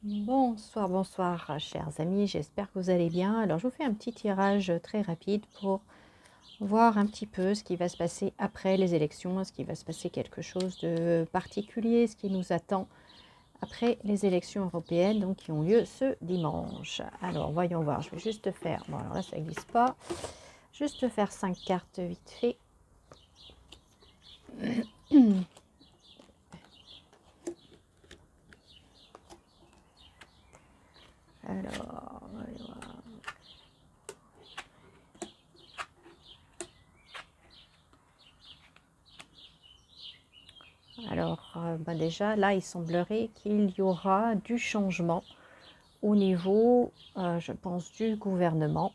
Bonsoir, bonsoir, chers amis, j'espère que vous allez bien. Alors, je vous fais un petit tirage très rapide pour voir un petit peu ce qui va se passer après les élections. Est-ce qu'il va se passer quelque chose de particulier, ce qui nous attend après les élections européennes, donc qui ont lieu ce dimanche. Alors, voyons voir, je vais juste faire, bon alors là ça n'existe pas, juste faire 5 cartes vite fait. Alors, voyons voir. Alors, déjà, là, il semblerait qu'il y aura du changement au niveau, je pense, du gouvernement.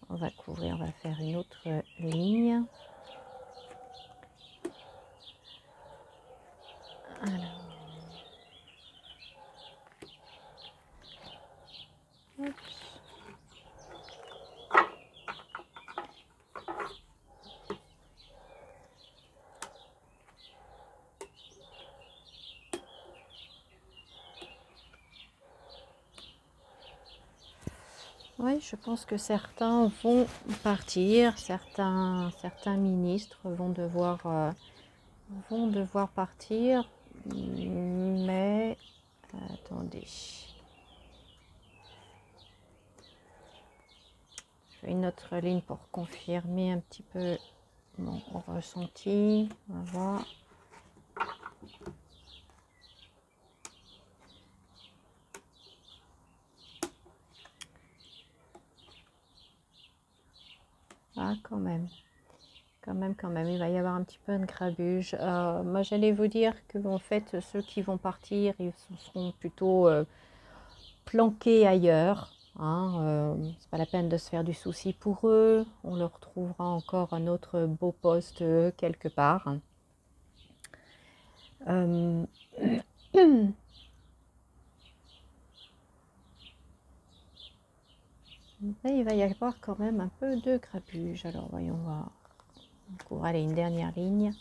On va couvrir, on va faire une autre ligne. Alors, oui, je pense que certains vont partir, certains ministres vont devoir partir, mais attendez. Je fais une autre ligne pour confirmer un petit peu mon ressenti. On va voir. Ah, quand même. Quand même, il va y avoir un petit peu de grabuge. Moi, j'allais vous dire que, en fait, ceux qui vont partir, ils seront plutôt planqués ailleurs. Hein, c'est pas la peine de se faire du souci pour eux. On leur trouvera encore un autre beau poste quelque part. Euh, Mais il va y avoir quand même un peu de grabuge. Alors, voyons voir. Donc, allez, une dernière ligne.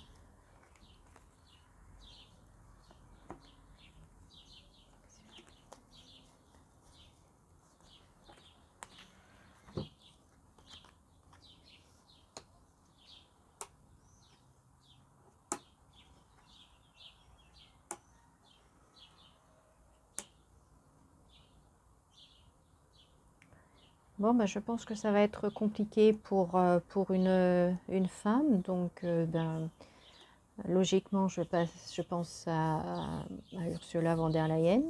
Bon, je pense que ça va être compliqué pour une femme. Donc, logiquement, je pense à Ursula von der Leyen.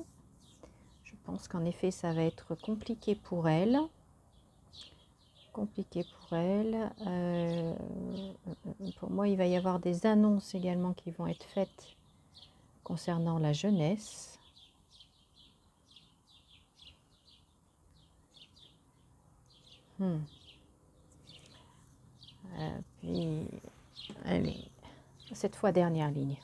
Je pense qu'en effet, ça va être compliqué pour elle. Compliqué pour elle. Pour moi, il va y avoir des annonces également qui vont être faites concernant la jeunesse. Puis, allez, cette fois, dernière ligne.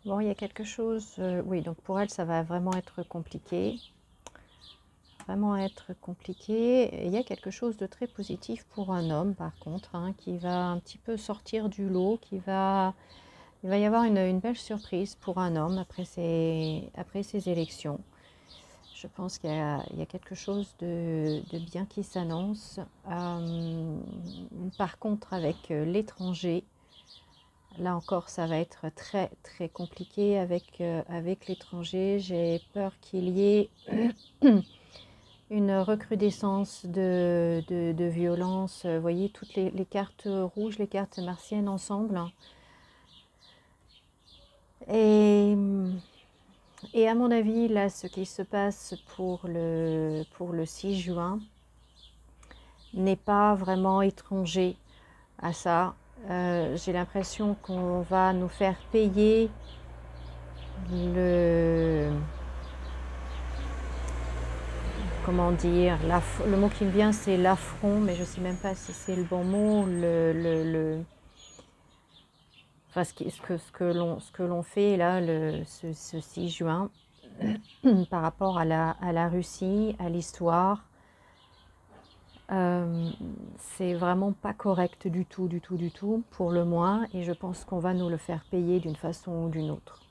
Bon, il y a quelque chose, oui, donc pour elle, ça va vraiment être compliqué. Vraiment être compliqué. Il y a quelque chose de très positif pour un homme, par contre, hein, qui va un petit peu sortir du lot, il va y avoir une belle surprise pour un homme après ces élections. Je pense qu'il y a quelque chose de bien qui s'annonce. Par contre, avec l'étranger, là encore, ça va être très très compliqué avec l'étranger. J'ai peur qu'il y ait une recrudescence de violence. Vous voyez, toutes les cartes rouges, les cartes martiennes ensemble. Et, et à mon avis, là, ce qui se passe pour le 6 juin n'est pas vraiment étranger à ça. J'ai l'impression qu'on va nous faire payer comment dire, le mot qui me vient c'est l'affront, mais je ne sais même pas si c'est le bon mot, enfin, ce que l'on fait là, ce 6 juin, par rapport à la Russie, à l'histoire, c'est vraiment pas correct du tout, du tout, du tout, pour le moins, et je pense qu'on va nous le faire payer d'une façon ou d'une autre.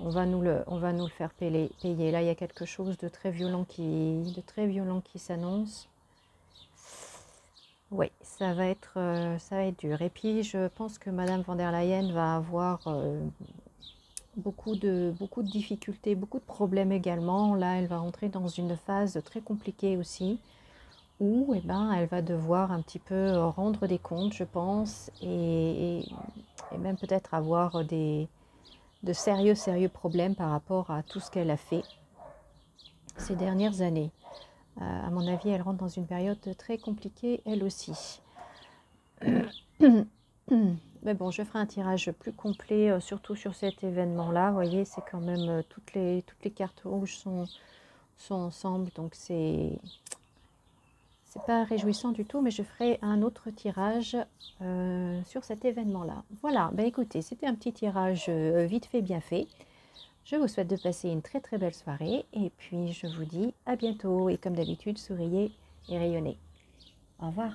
On va nous le faire payer. Là, il y a quelque chose de très violent qui s'annonce. Oui, ça va être dur. Et puis, je pense que Madame von der Leyen va avoir beaucoup de difficultés, beaucoup de problèmes également. Là, elle va entrer dans une phase très compliquée aussi, où eh ben, elle va devoir un petit peu rendre des comptes, je pense, et même peut-être avoir de sérieux problèmes par rapport à tout ce qu'elle a fait ces dernières années. À mon avis, elle rentre dans une période très compliquée, elle aussi. Mais bon, je ferai un tirage plus complet, surtout sur cet événement-là. Vous voyez, c'est quand même toutes les cartes rouges sont ensemble, donc c'est pas réjouissant du tout, mais je ferai un autre tirage sur cet événement-là. Voilà, ben écoutez, c'était un petit tirage vite fait, bien fait. Je vous souhaite de passer une très belle soirée et puis je vous dis à bientôt. Et comme d'habitude, souriez et rayonnez. Au revoir.